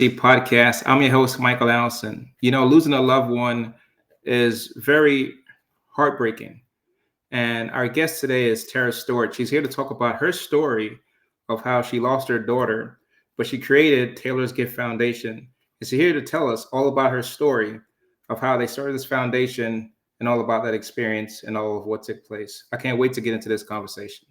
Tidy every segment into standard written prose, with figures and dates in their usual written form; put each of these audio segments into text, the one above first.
The podcast. I'm your host, Michael Allison. Losing a loved one is very heartbreaking. And our guest today is Tera Stewart. She's here to talk about her story of how she lost her daughter, but she created Taylor's Gift Foundation. And she's here to tell us all about her story of how they started this foundation and all about that experience and all of what took place. I can't wait to get into this conversation.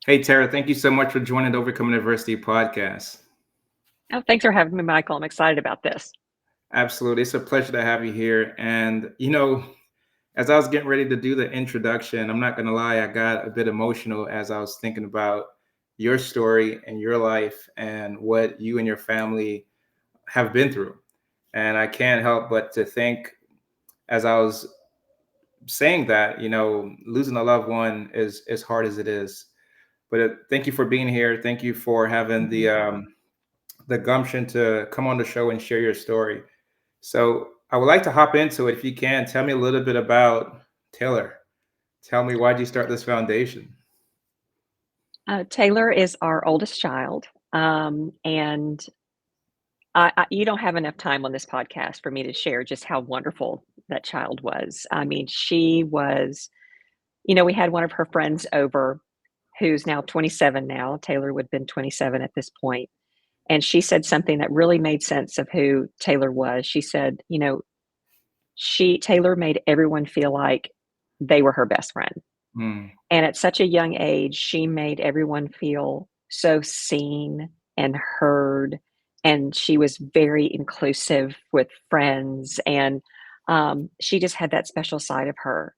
Hey, Tera, thank you so much for joining the Overcoming Adversity podcast. Oh, thanks for having me, Michael. I'm excited about this. Absolutely. It's a pleasure to have you here. And, as I was getting ready to do the introduction, I'm not going to lie, I got a bit emotional as I was thinking about your story and your life and what you and your family have been through. And I can't help but to think, as I was saying that, losing a loved one is as hard as it is. But thank you for being here. Thank you for having the gumption to come on the show and share your story. So I would like to hop into it if you can. Tell me a little bit about Taylor. Tell me, why'd you start this foundation? Taylor is our oldest child, and you don't have enough time on this podcast for me to share just how wonderful that child was. I mean, she was, we had one of her friends over who's now 27 now. Taylor would have been 27 at this point. And she said something that really made sense of who Taylor was. She said, Taylor made everyone feel like they were her best friend. Mm. And at such a young age, she made everyone feel so seen and heard. And she was very inclusive with friends. And she just had that special side of her.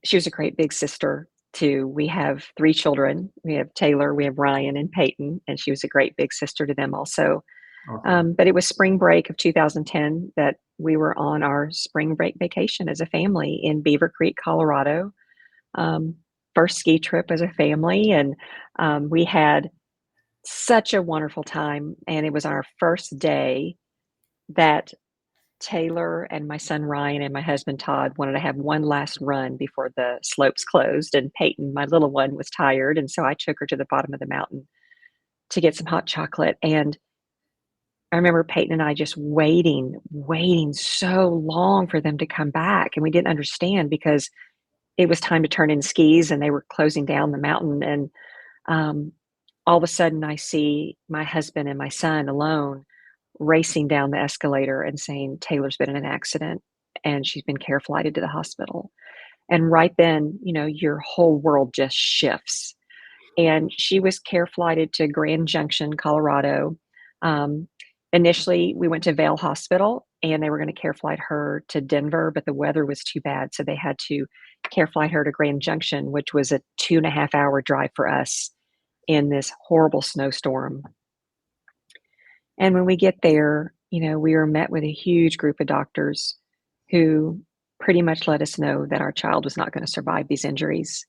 She was a great big sister too. We have 3 children. We have Taylor, we have Ryan and Peyton, and she was a great big sister to them also. Okay. But it was spring break of 2010 that we were on our spring break vacation as a family in Beaver Creek, Colorado. First ski trip as a family, and we had such a wonderful time. And it was our first day that Taylor and my son Ryan and my husband Todd wanted to have one last run before the slopes closed. And Peyton, my little one, was tired. And so I took her to the bottom of the mountain to get some hot chocolate. And I remember Peyton and I just waiting so long for them to come back. And we didn't understand because it was time to turn in skis and they were closing down the mountain. And all of a sudden I see my husband and my son alone racing down the escalator and saying, Taylor's been in an accident and she's been care flighted to the hospital. And right then, your whole world just shifts. And she was care flighted to Grand Junction, Colorado. Initially, we went to Vail Hospital and they were going to care flight her to Denver, but the weather was too bad. So they had to care flight her to Grand Junction, which was a 2.5-hour drive for us in this horrible snowstorm. And when we get there, we were met with a huge group of doctors who pretty much let us know that our child was not going to survive these injuries.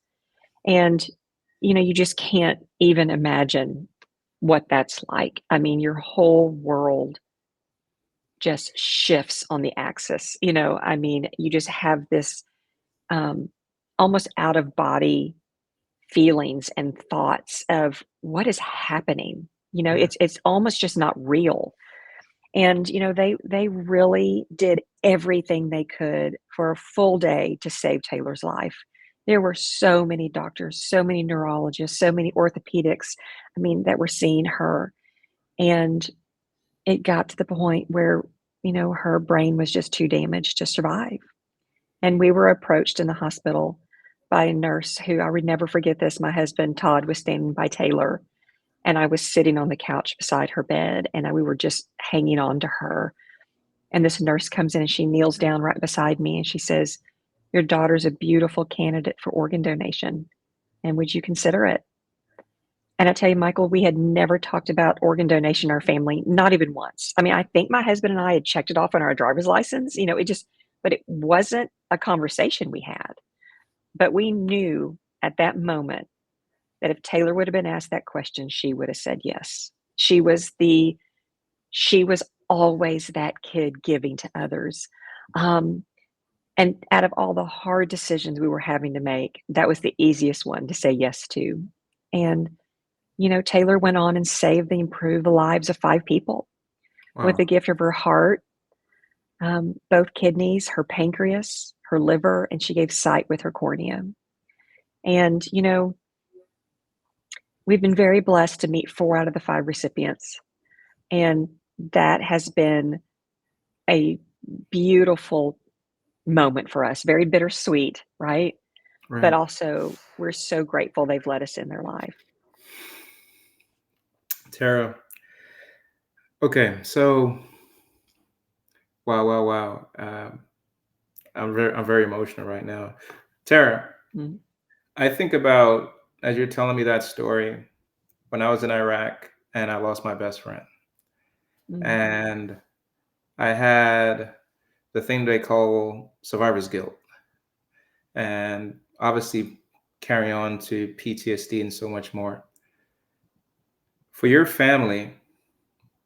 And, you just can't even imagine what that's like. I mean, your whole world just shifts on the axis. You just have this almost out of body feelings and thoughts of what is happening. It's almost just not real. And, they really did everything they could for a full day to save Taylor's life. There were so many doctors, so many neurologists, so many orthopedics, that were seeing her. And it got to the point where, her brain was just too damaged to survive. And we were approached in the hospital by a nurse who, I would never forget this. My husband, Todd, was standing by Taylor. And I was sitting on the couch beside her bed and we were just hanging on to her. And this nurse comes in and she kneels down right beside me and she says, your daughter's a beautiful candidate for organ donation. And would you consider it? And I tell you, Michael, we had never talked about organ donation in our family, not even once. I think my husband and I had checked it off on our driver's license, but it wasn't a conversation we had. But we knew at that moment that if Taylor would have been asked that question, she would have said yes. She was always that kid giving to others. Um, and out of all the hard decisions we were having to make, that was the easiest one to say yes to. And, Taylor went on and saved and improved the lives of 5 people with the Wow. gift of her heart, both kidneys, her pancreas, her liver, and she gave sight with her cornea. And, we've been very blessed to meet 4 out of the 5 recipients. And that has been a beautiful moment for us, very bittersweet, right? But Right. also, we're so grateful they've let us in their life. Tara. Okay. So, wow, wow, wow. I'm very emotional right now. Tara, Mhm, I think about as you're telling me that story when I was in Iraq and I lost my best friend. mhm, And I had the thing they call survivor's guilt. And obviously carry on to PTSD and so much more. For your family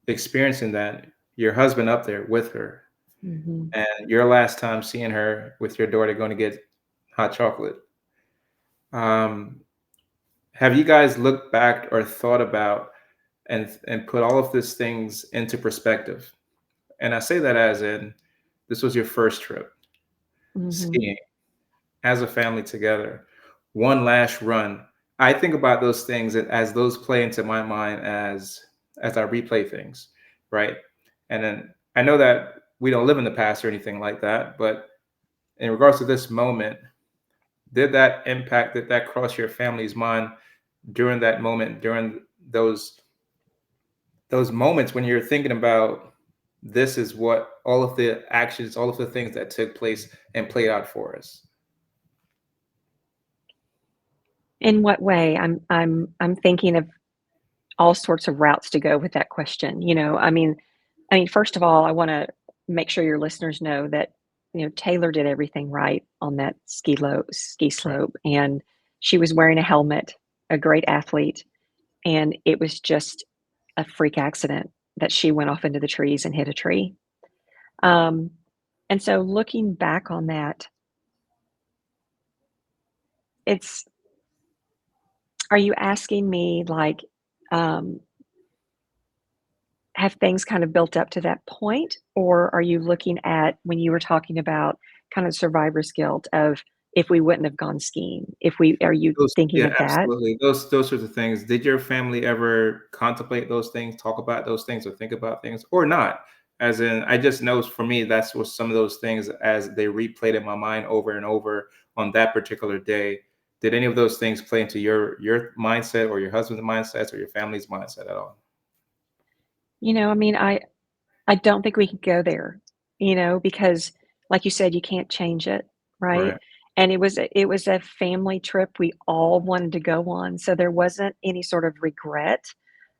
experiencing that, your husband up there with her, mhm. and your last time seeing her with your daughter going to get hot chocolate. Um, have you guys looked back or thought about and put all of these things into perspective? And I say that as in this was your first trip Mhm. skiing as a family together, one last run. I think about those things as those play into my mind as I replay things, right? And then I know that we don't live in the past or anything like that, but in regards to this moment, did that cross your family's mind during that moment, during those moments when you're thinking about this is what all of the actions, all of the things that took place and played out for us? In what way? I'm thinking of all sorts of routes to go with that question, first of all, I wanna make sure your listeners know that, Taylor did everything right on that ski Right. slope, and she was wearing a helmet, a great athlete, and it was just a freak accident that she went off into the trees and hit a tree. Um, and so looking back on that, it's are you asking me, like, um, have things kind of built up to that point? Or are you looking at when you were talking about kind of survivor's guilt of if we wouldn't have gone skiing? If we Are you Those, thinking yeah, of that? absolutely. Those sorts of things. Did your family ever contemplate those things, talk about those things, or think about things, or not? As in, I just know for me, that's what some of those things as they replayed in my mind over and over on that particular day. Did any of those things play into your mindset or your husband's mindset or your family's mindset at all? I don't think we could go there, because like you said, you can't change it, right? Right, And it was a family trip we all wanted to go on, so there wasn't any sort of regret,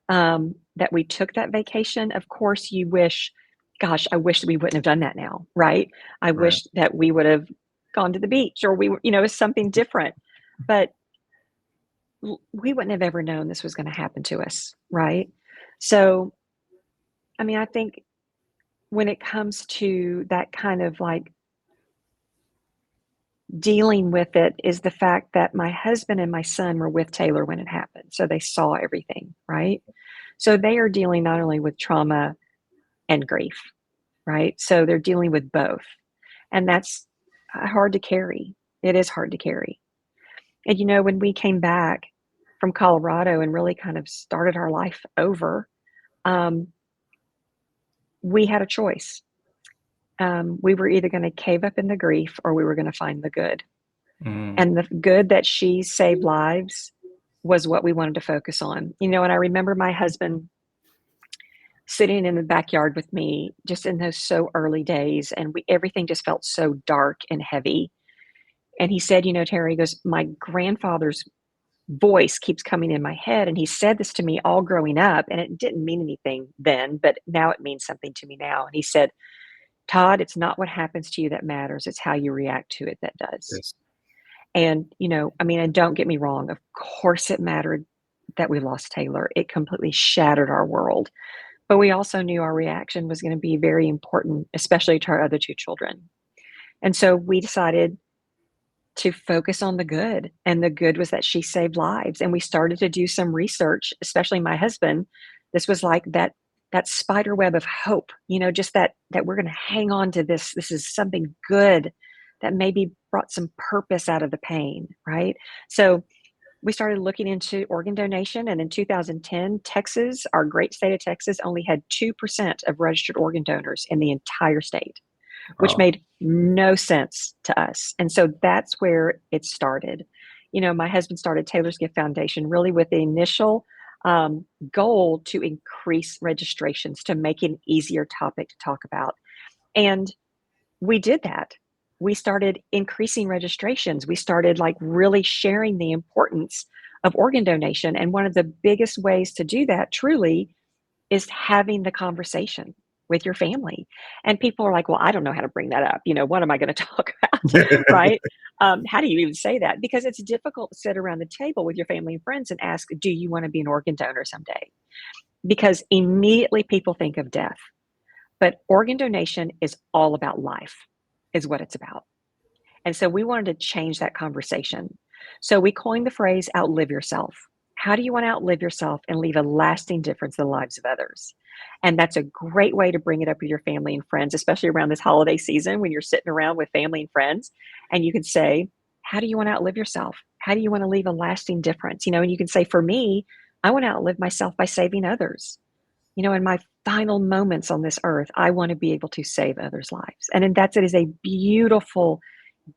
that we took that vacation. Of course, you wish, gosh, I wish that we wouldn't have done that now, right? I right. wish that we would have gone to the beach or we were, something different. But we wouldn't have ever known this was going to happen to us, right? So, I think when it comes to that kind of like dealing with it is the fact that my husband and my son were with Taylor when it happened. So they saw everything, right? So they are dealing not only with trauma and grief, right? So they're dealing with both. And that's hard to carry. It is hard to carry. And when we came back from Colorado and really kind of started our life over, um, we had a choice. We were either going to cave up in the grief or we were going to find the good. Mm, And the good that she saved lives was what we wanted to focus on. And I remember my husband sitting in the backyard with me just in those so early days, and everything just felt so dark and heavy. And he said, Terry, he goes, my grandfather's voice keeps coming in my head. And he said this to me all growing up, and it didn't mean anything then, but now it means something to me now. And he said, Todd, it's not what happens to you that matters, it's how you react to it that does. Yes. And, I mean, and don't get me wrong, of course it mattered that we lost Taylor. It completely shattered our world. But we also knew our reaction was going to be very important, especially to our other two children. And so we decided to focus on the good. And the good was that she saved lives. And we started to do some research, especially my husband. This was like that spider web of hope, just that we're going to hang on to this. This is something good that maybe brought some purpose out of the pain, right? So we started looking into organ donation. And in 2010, Texas, our great state of Texas, only had 2% of registered organ donors in the entire state, which Wow. made no sense to us. And so that's where it started. My husband started Taylor's Gift Foundation really with the initial goal to increase registrations, to make it an easier topic to talk about. And we did that. We started increasing registrations. We started like really sharing the importance of organ donation. And one of the biggest ways to do that truly is having the conversation with your family. And people are like, well, I don't know how to bring that up. What am I going to talk about? Right? How do you even say that? Because it's difficult to sit around the table with your family and friends and ask, do you want to be an organ donor someday? Because immediately people think of death. But organ donation is all about life, is what it's about. And so we wanted to change that conversation. So we coined the phrase outlive yourself. How do you want to outlive yourself and leave a lasting difference in the lives of others? And that's a great way to bring it up with your family and friends, especially around this holiday season when you're sitting around with family and friends. And you can say, how do you want to outlive yourself? How do you want to leave a lasting difference? And you can say, for me, I want to outlive myself by saving others. In my final moments on this earth, I want to be able to save others' lives. And that's it is a beautiful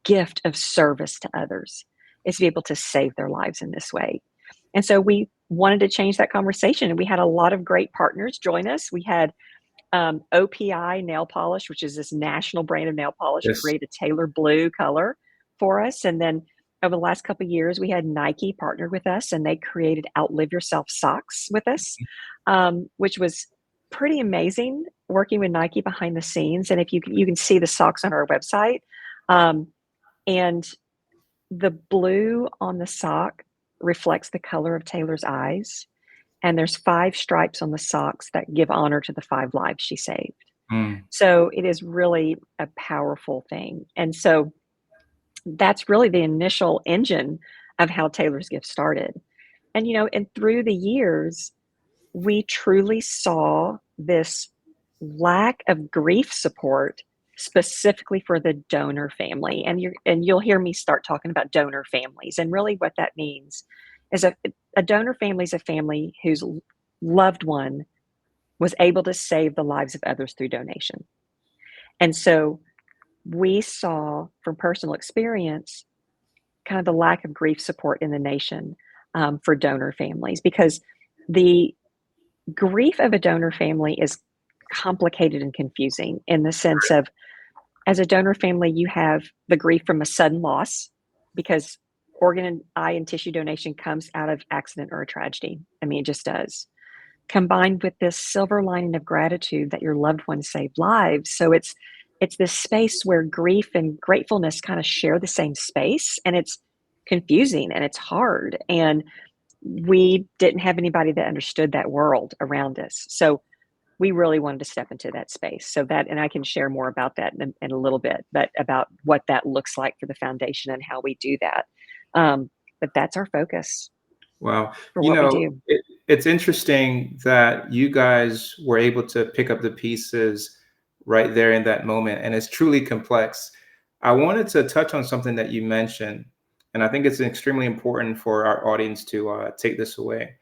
gift of service to others, is to be able to save their lives in this way. And so we wanted to change that conversation. And we had a lot of great partners join us. We had OPI nail polish, which is this national brand of nail polish, Yes. create a Taylor blue color for us. And then over the last couple of years, we had Nike partnered with us, and they created Outlive Yourself socks with us, which was pretty amazing working with Nike behind the scenes. And if you can see the socks on our website, um, and the blue on the sock reflects the color of Taylor's eyes. And there's 5 stripes on the socks that give honor to the 5 lives she saved. Mm. So it is really a powerful thing. And so that's really the initial engine of how Taylor's Gift started. And through the years, we truly saw this lack of grief support specifically for the donor family. And you'll hear me start talking about donor families. And really what that means is a donor family is a family whose loved one was able to save the lives of others through donation. And so we saw from personal experience kind of the lack of grief support in the nation for donor families, because the grief of a donor family is complicated and confusing in the sense of, as a donor family, you have the grief from a sudden loss, because organ and eye and tissue donation comes out of accident or a tragedy. I mean, it just does. Combined with this silver lining of gratitude that your loved one saved lives. So it's this space where grief and gratefulness kind of share the same space, and it's confusing and it's hard. And we didn't have anybody that understood that world around us. So we really wanted to step into that space. So that, and I can share more about that in a little bit, but about what that looks like for the foundation and how we do that. But that's our focus Wow. for what we do. It's interesting that you guys were able to pick up the pieces right there in that moment, and it's truly complex. I wanted to touch on something that you mentioned, and I think it's extremely important for our audience to take this away.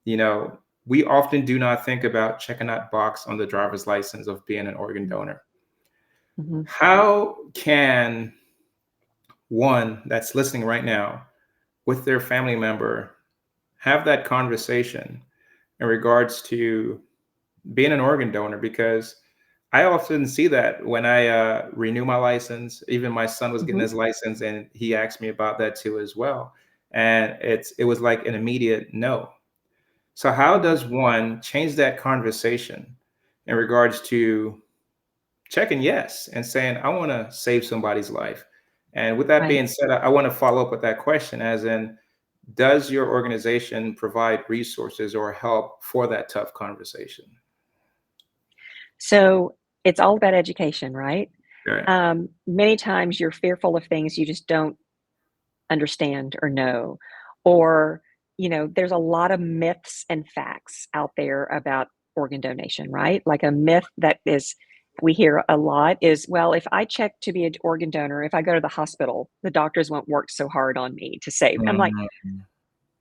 You know, we often do not think about checking that box on the driver's license of being an organ donor. Mhm. How can one that's listening right now with their family member have that conversation in regards to being an organ donor? Because I often see that when I renew my license. Even my son was getting Mhm. his license, and he asked me about that too as well. And it was like an immediate no. So how does one change that conversation in regards to checking yes and saying, I want to save somebody's life. And with that Right. being said, I want to follow up with that question, as in, does your organization provide resources or help for that tough conversation? So it's all about education, right? Right. Many times you're fearful of things you just don't understand or know, or there's a lot of myths and facts out there about organ donation, right? Like a myth that is we hear a lot is, well, if I check to be an organ donor, if I go to the hospital, the doctors won't work so hard on me to save. I'm like, Mhm.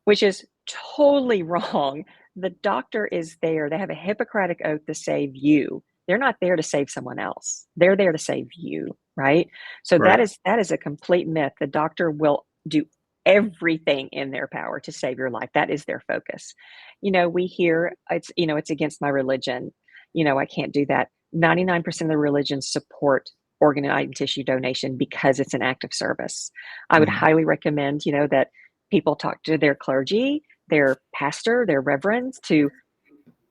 which is totally wrong. The doctor is there. They have a Hippocratic oath to save you. They're not there to save someone else. They're there to save you, right? So Right. that is a complete myth. The doctor will do everything in their power to save your life. That is their focus. We hear it's against my religion. I can't do that. 99% of the religions support organ and tissue donation because it's an act of service. I would Mhm. highly recommend, that people talk to their clergy, their pastor, their reverends, to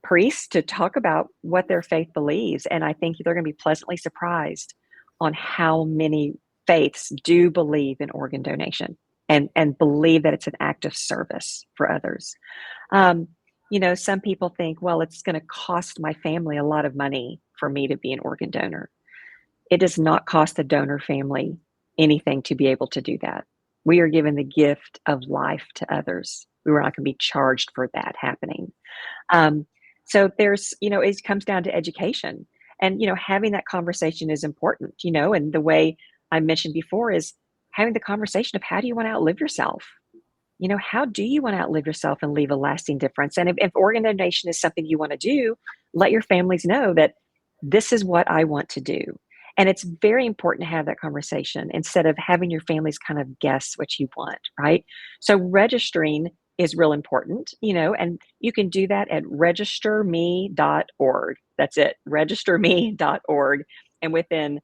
priests to talk about what their faith believes. And I think they're going to be pleasantly surprised on how many faiths do believe in organ donation and believe that it's an act of service for others. Um, some people think, well, it's going to cost my family a lot of money for me to be an organ donor. It does not cost the donor family anything to be able to do that. We are given the gift of life to others. We were not going to be charged for that happening. Um, so it comes down to education. And, having that conversation is important, and the way I mentioned before is having the conversation of how do you want to outlive yourself? How do you want to outlive yourself and leave a lasting difference? And if organ donation is something you want to do, let your families know that this is what I want to do. And it's very important to have that conversation instead of having your families kind of guess what you want, right? So registering is real important, and you can do that at registerme.org. That's it, registerme.org. And within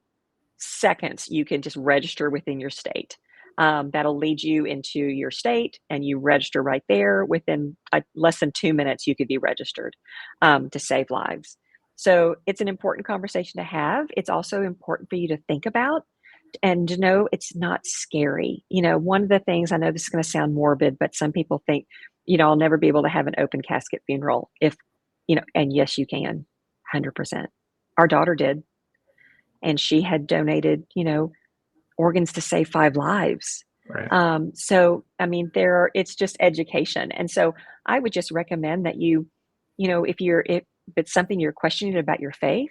seconds, you can just register within your state. That'll lead you into your state, and you register right there. Within less than 2 minutes, you could be registered to save lives. So it's an important conversation to have. It's also important for you to think about and to know it's not scary. One of the things, I know this is going to sound morbid, but some people think, I'll never be able to have an open casket funeral if, and yes, you can, 100%. Our daughter did, and she had donated, organs to save 5 lives. Right. So, I mean, it's just education. And so I would just recommend that if it's something you're questioning about your faith,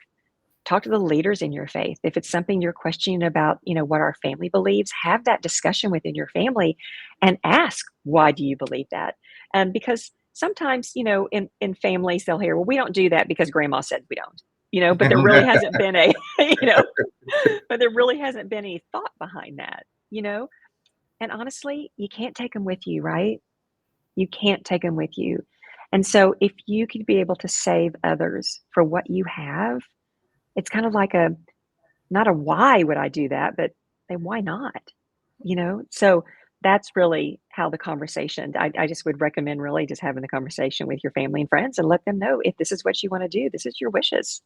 talk to the leaders in your faith. If it's something you're questioning about, what our family believes, have that discussion within your family and ask, why do you believe that? Because sometimes, in families, they'll hear, well, we don't do that because grandma said we don't, but there really hasn't been you know, but there really hasn't been any thought behind that, you know? And honestly, you can't take them with you, right? You can't take them with you. And so if you could be able to save others for what you have, it's kind of like not a why would I do that, but why not? So that's really how the conversation, I just would recommend really just having the conversation with your family and friends and let them know if this is what you want to do, this is your wishes.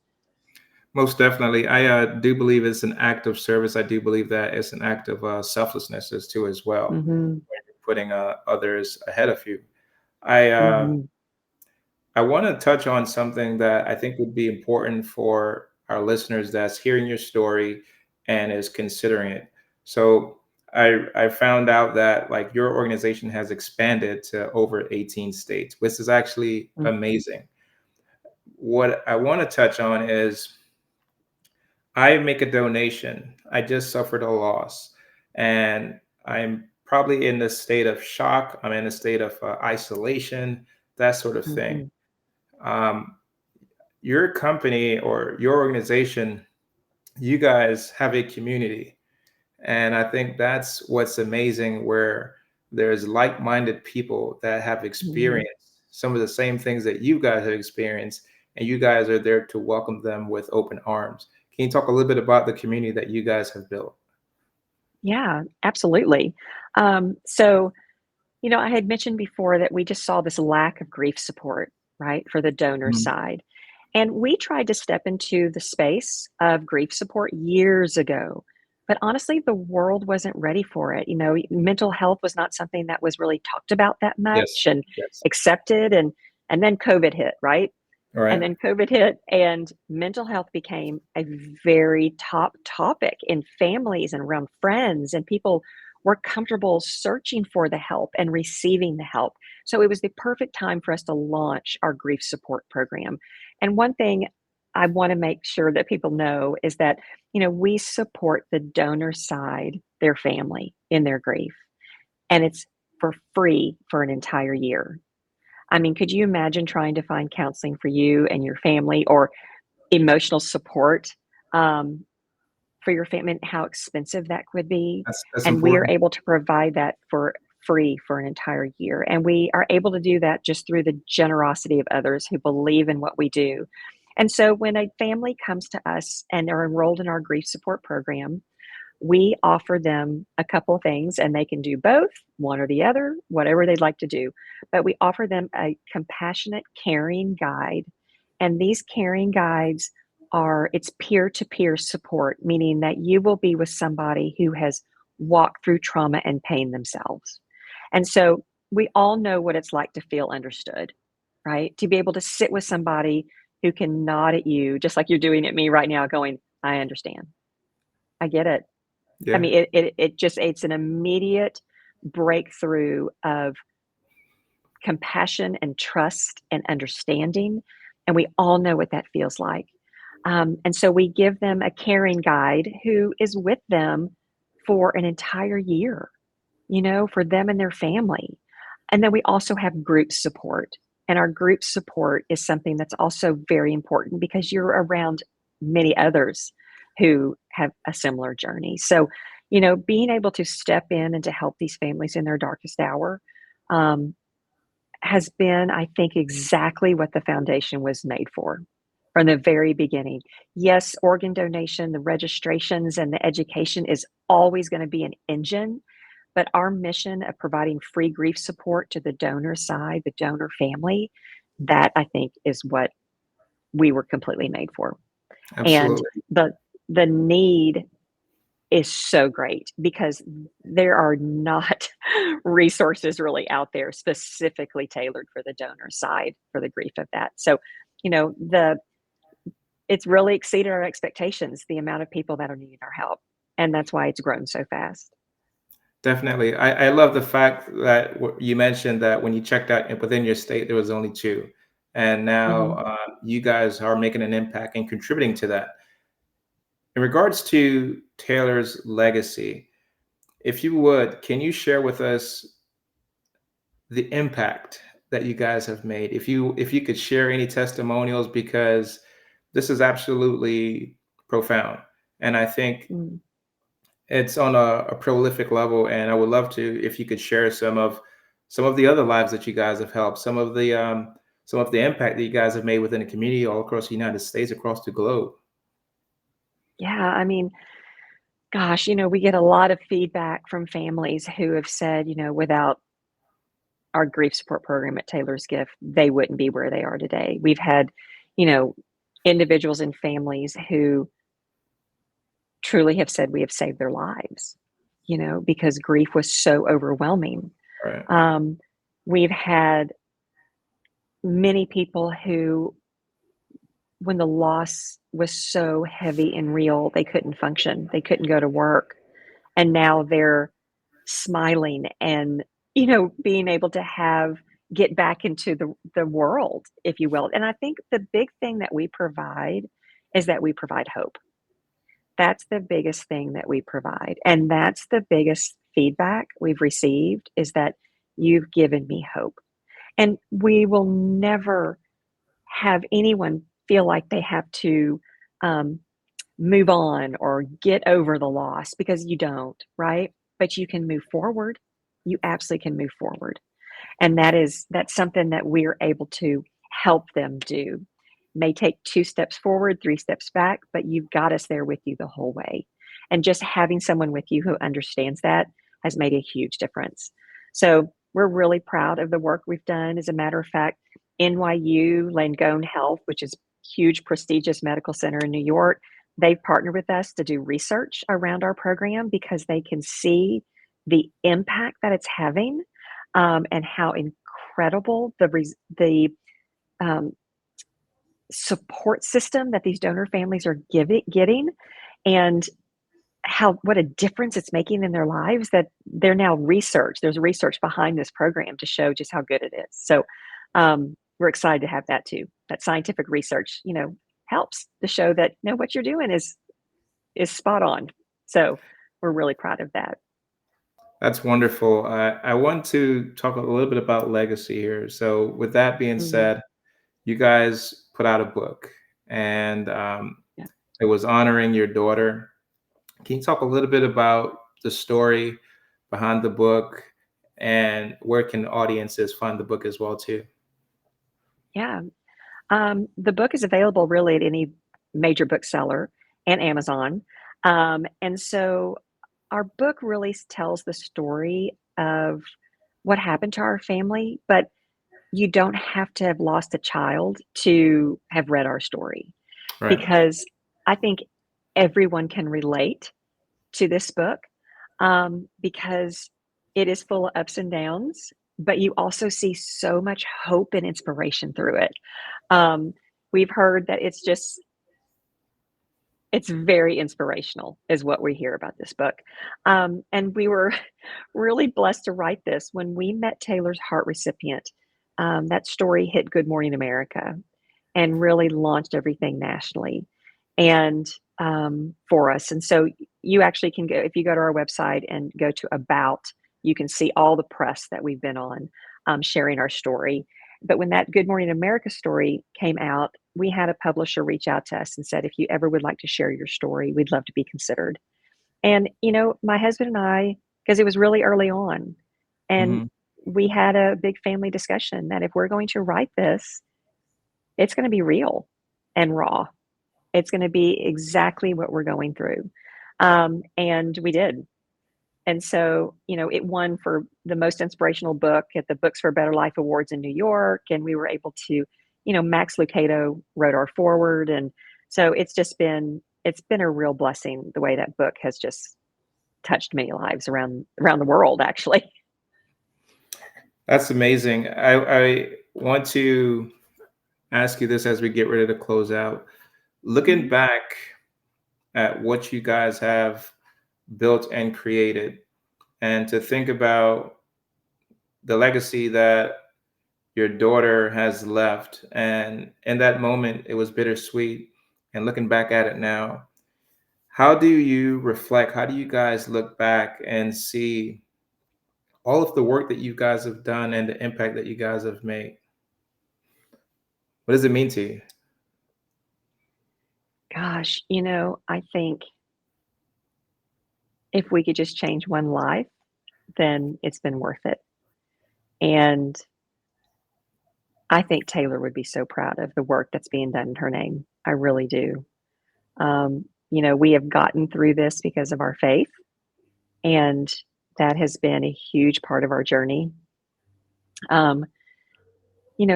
Most definitely. I do believe it's an act of service. I do believe that it's an act of selflessness as too as well, Hmm. when you're putting others ahead of you. I uh, Hmm. I want to touch on something that I think would be important for our listeners that's hearing your story and is considering it. So I found out that like your organization has expanded to over 18 states, which is actually amazing. What I want to touch on is I make a donation. I just suffered a loss, and I'm probably in a state of shock. I'm in a state of isolation, that sort of thing. Hmm. Um, your company or your organization, you guys have a community. And I think that's what's amazing, where there's like minded people that have Hmm. experienced some of the same things that you guys have experienced, and you guys are there to welcome them with open arms. Can you talk a little bit about the community that you guys have built? Yeah, absolutely. So, I had mentioned before that we just saw this lack of grief support, right, for the donor Mhm. side. And we tried to step into the space of grief support years ago. But honestly, the world wasn't ready for it. Mental health was not something that was really talked about that Yes. much and Yes. accepted. And then COVID hit, right? All And right. then COVID hit, and mental health became a very top topic in families and around friends, and people were comfortable searching for the help and receiving the help. So it was the perfect time for us to launch our grief support program. And one thing I want to make sure that people know is that, we support the donor side, their family in their grief, and it's for free for an entire year. I mean, could you imagine trying to find counseling for you and your family or emotional support, um, for your family and how expensive that could be? That's And we are important. able to provide that for free for an entire year. And we are able to do that just through the generosity of others who believe in what we do. And so when a family comes to us and are enrolled in our grief support program, we offer them a couple of things, and they can do both, one or the other, whatever they'd like to do. But we offer them a compassionate caring guide. And these caring guides it's peer to peer support, meaning that you will be with somebody who has walked through trauma and pain themselves. And so we all know what it's like to feel understood, right? To be able to sit with somebody who can nod at you, just like you're doing at me right now, going, I understand. I get it. I Yeah. mean, it's an immediate breakthrough of compassion and trust and understanding, and we all know what that feels like. And so we give them a caring guide who is with them for an entire year, for them and their family. And then we also have group support. And our group support is something that's also very important because you're around many others who have a similar journey. So, being able to step in and to help these families in their darkest hour um, has been, I think, exactly what the foundation was made for from the very beginning. Yes, organ donation, the registrations, and the education is always going to be an engine, but our mission of providing free grief support to the donor side, the donor family, that I think is what we were completely made for. And Absolutely. the need is so great because there are not resources really out there specifically tailored for the donor side for the grief of that. So, the it's really exceeded our expectations, the amount of people that are needing our help. And that's why it's grown so fast. Definitely. I love the fact that you mentioned that when you checked out within your state, there was only two. And now Mhm. you guys are making an impact and contributing to that. In regards to Taylor's legacy, if you would, can you share with us the impact that you guys have made? If you could share any testimonials, because this is absolutely profound. And I think Mm. it's on a prolific level, and I would love to if you could share some of the other lives that you guys have helped, some of the impact that you guys have made within the community all across the United States, across the globe. Yeah, I mean, gosh, we get a lot of feedback from families who have said, without our grief support program at Taylor's Gift, they wouldn't be where they are today. We've had, you know, individuals and families who truly have said we have saved their lives, because grief was so overwhelming. All right. Um, we've had many people who, when the loss was so heavy and real, they couldn't function, they couldn't go to work. And now they're smiling and, being able to get back into the world, if you will. And I think the big thing that we provide is that we provide hope. That's the biggest thing that we provide. And that's the biggest feedback we've received is that you've given me hope. And we will never have anyone feel like they have to um, move on or get over the loss because you don't, right? But you can move forward. You absolutely can move forward. And that's something that we're able to help them do. May take 2 steps forward, 3 steps back, but you've got us there with you the whole way. And just having someone with you who understands that has made a huge difference. So we're really proud of the work we've done. As a matter of fact, NYU Langone Health, which is huge prestigious medical center in New York. They've partnered with us to do research around our program because they can see the impact that it's having, and how incredible the um, support system that these donor families are getting, and what a difference it's making in their lives, that they're now there's research behind this program to show just how good it is. So we're excited to have that too. That scientific research, helps to show that what you're doing is spot on. So we're really proud of that. That's wonderful. I want to talk a little bit about legacy here. So, with that being Hmm. said, you guys put out a book, and Yeah. it was honoring your daughter. Can you talk a little bit about the story behind the book, and where can audiences find the book as well too? Yeah. The book is available really at any major bookseller and Amazon. And so our book really tells the story of what happened to our family, but you don't have to have lost a child to have read our story, Right. because I think everyone can relate to this book, because it is full of ups and downs, but you also see so much hope and inspiration through it. Um, we've heard that it's very inspirational, is what we hear about this book. And we were really blessed to write this. When we met Taylor's heart recipient, that story hit Good Morning America and really launched everything nationally and for us. And so you actually can go, if you go to our website and go to About, you can see all the press that we've been on, sharing our story. But when that Good Morning America story came out, we had a publisher reach out to us and said, if you ever would like to share your story, we'd love to be considered. And, my husband and I, because it was really early on, and Hmm. we had a big family discussion that if we're going to write this, it's going to be real and raw. It's going to be exactly what we're going through. And we did. And so, it won for the most inspirational book at the Books for a Better Life Awards in New York. And we were able to, Max Lucado wrote our foreword. And so it's been a real blessing the way that book has just touched many lives around the world, actually. That's amazing. I want to ask you this as we get ready to close out. Looking Mhm. back at what you guys have built and created, and to think about the legacy that your daughter has left. And in that moment, it was bittersweet. And looking back at it now, how do you reflect? How do you guys look back and see all of the work that you guys have done and the impact that you guys have made? What does it mean to you? Gosh, I think if we could just change one life, then it's been worth it. And I think Taylor would be so proud of the work that's being done in her name. I really do. We have gotten through this because of our faith, and that has been a huge part of our journey. Um,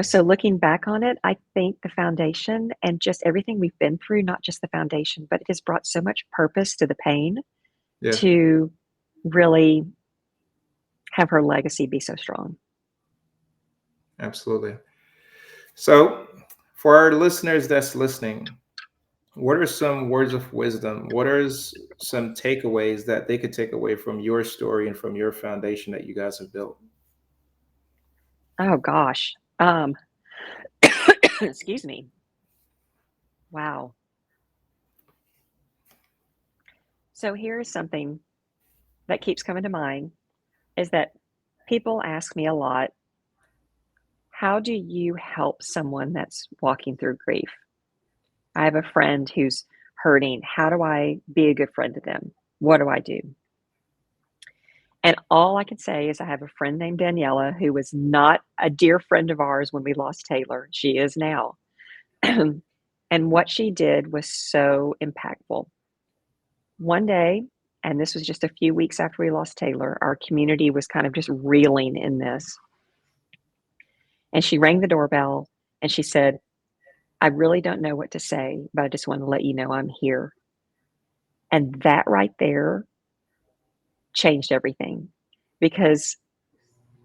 so looking back on it, I think the foundation and just everything we've been through, not just the foundation, but it has brought so much purpose to the pain Yeah, to really have her legacy be so strong. absolutely. So, for our listeners that's listening, what are some words of wisdom? What are some takeaways that they could take away from your story and from your foundation that you guys have built? Oh gosh. Excuse me. Wow. So here's something that keeps coming to mind is that people ask me a lot, how do you help someone that's walking through grief? I have a friend who's hurting. How do I be a good friend to them? What do I do? And all I can say is I have a friend named Daniela who was not a dear friend of ours when we lost Taylor. She is now. And what she did was so impactful. One day, and this was just a few weeks after we lost Taylor, our community was kind of just reeling in this. And she rang the doorbell and she said, I really don't know what to say, but I just want to let you know I'm here. And that right there changed everything because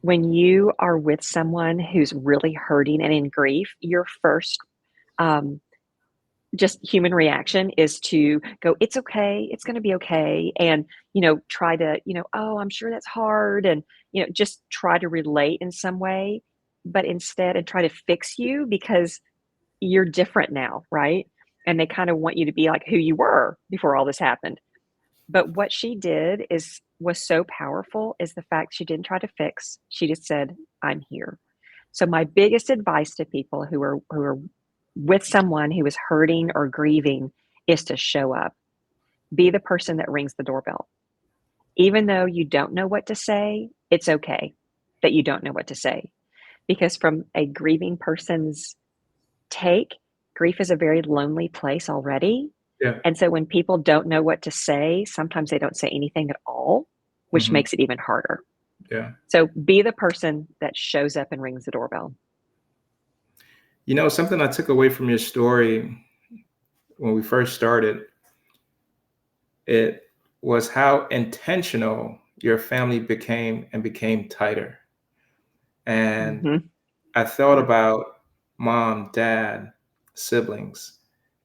when you are with someone who's really hurting and in grief, your first um, just human reaction is to go, it's okay, it's going to be okay. And, try to, oh, I'm sure that's hard. And, just try to relate in some way, but instead, and try to fix you because you're different now, right? And they kind of want you to be like who you were before all this happened. But what she did was so powerful is the fact she didn't try to fix. She just said, "I'm here." So my biggest advice to people who are with someone who is hurting or grieving is to show up. Be the person that rings the doorbell. Even though you don't know what to say, it's okay that you don't know what to say. Because from a grieving person's take, grief is a very lonely place already. Yeah. And so when people don't know what to say, sometimes they don't say anything at all, which Hmm. makes it even harder. Yeah. So be the person that shows up and rings the doorbell. Something I took away from your story when we first started, it was how intentional your family became tighter. And Mhm. I thought Yeah. about mom, dad, siblings.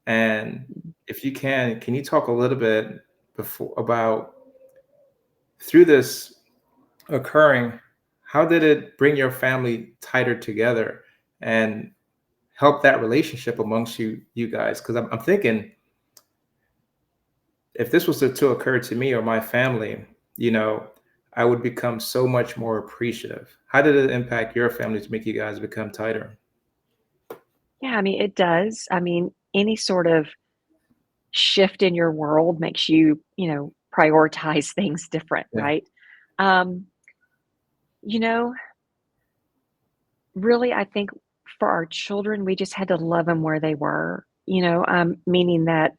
And if you can you talk a little bit about through this occurring, how did it bring your family tighter together and help that relationship amongst you guys? Because I'm thinking if this was to occur to me or my family, you know, I would become so much more appreciative. How did it impact your family to make you guys become tighter? Yeah, I mean, it does. I mean, any sort of shift in your world makes you, prioritize things different, Yeah. right? Um, you know, really, I think for our children, we just had to love them where they were, meaning that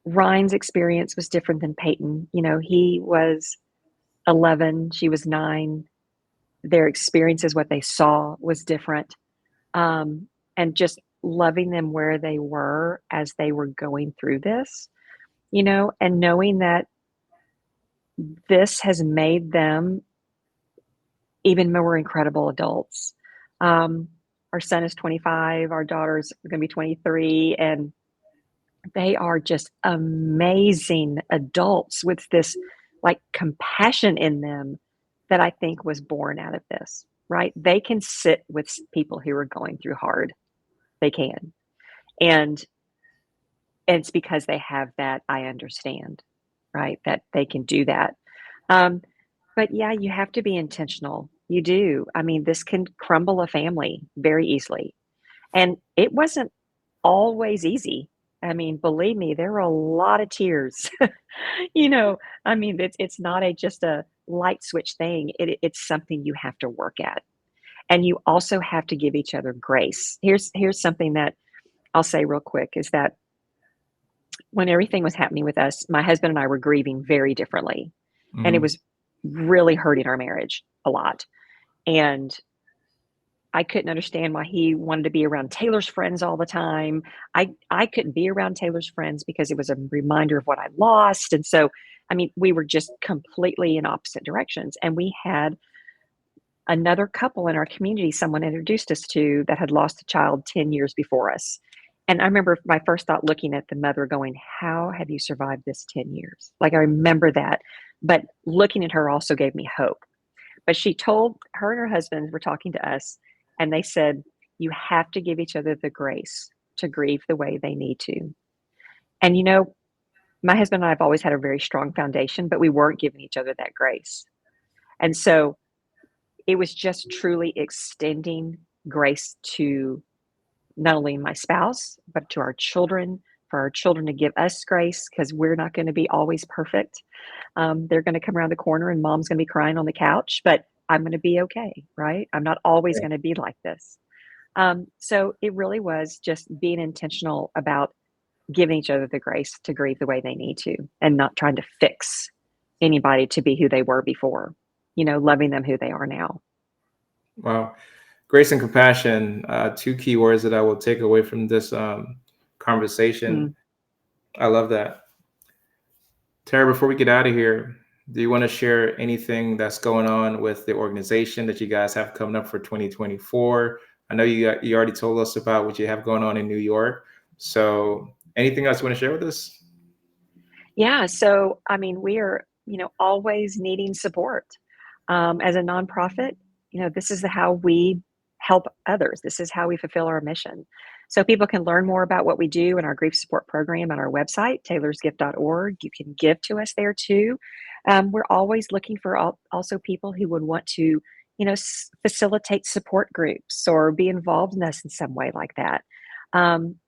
Ryan's experience was different than Peyton. He was 11, she was 9. Their experiences, what they saw was different. And just loving them where they were as they were going through this, and knowing that this has made them even more incredible adults. Um, our son is 25, our daughter's going to be 23, and they are just amazing adults with this like compassion in them that I think was born out of this, right? They can sit with people who are going through hard. They can. And it's because they have that I understand, right? That they can do that. Um, but yeah, you have to be intentional. You do. I mean, this can crumble a family very easily. And it wasn't always easy. I mean, believe me, there were a lot of tears. you know, I mean, it's not just a light switch thing. It's something you have to work at. And you also have to give each other grace. Here's something that I'll say real quick is that when everything was happening with us, my husband and I were grieving very differently. And it Hmm. was really hurting our marriage a lot. And I couldn't understand why he wanted to be around Taylor's friends all the time. I couldn't be around Taylor's friends because it was a reminder of what I lost. And so, I mean, we were just completely in opposite directions. And we had another couple in our community someone introduced us to that had lost a child 10 years before us. And I remember my first thought looking at the mother going, "How have you survived this 10 years?" Like I remember that. But looking at her also gave me hope. But she told her and her husband were talking to us, and they said, "You have to give each other the grace to grieve the way they need to." And my husband and I have always had a very strong foundation, but we weren't giving each other that grace. And so it was just truly extending grace to not only my spouse, but to our children, for our children to give us grace because we're not going to be always perfect. They're going to come around the corner and mom's going to be crying on the couch, but I'm going to be okay, right? I'm not always Yeah. going to be like this. So it really was just being intentional about giving each other the grace to grieve the way they need to and not trying to fix anybody to be who they were before, loving them who they are now. Wow. Grace and compassion, two key words that I will take away from this conversation. Mm. I love that. Tara, before we get out of here, do you want to share anything that's going on with the organization that you guys have coming up for 2024? I know you already told us about what you have going on in New York. So, anything else you want to share with us? Yeah, so I mean, we are, always needing support. As a nonprofit, this is how we help others. This is how we fulfill our mission. So people can learn more about what we do in our grief support program on our website, taylorsgift.org. You can give to us there too. We're always looking for also people who would want to, facilitate support groups or be involved in us in some way like that.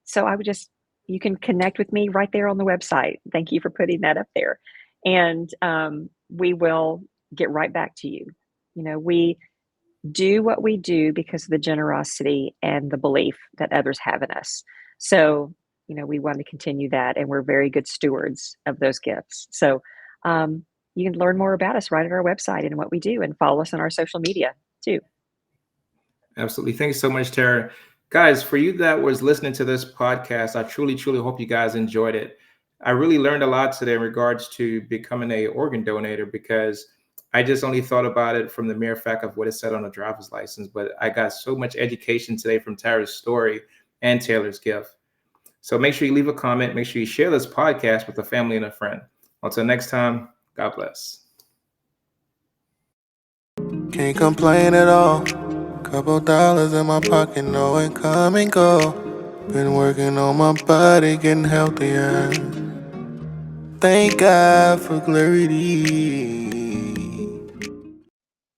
So I would just you can connect with me right there on the website. Thank you for putting that up there. And we will get right back to you. We do what we do because of the generosity and the belief that others have in us. So, we want to continue that, and we're very good stewards of those gifts. So, you can learn more about us right at our website and what we do, and follow us on our social media too. Absolutely. Thanks so much, Tara. Guys, for you that was listening to this podcast, I truly, truly hope you guys enjoyed it. I really learned a lot today in regards to becoming a organ donator because I just only thought about it from the mere fact of what it said on a driver's license. But I got so much education today from Tara's story and Taylor's gift. So make sure you leave a comment. Make sure you share this podcast with a family and a friend. Until next time, God bless. Can't complain at all. Couple dollars in my pocket, no it come and go. Been working on my body, getting healthier. Thank God for clarity.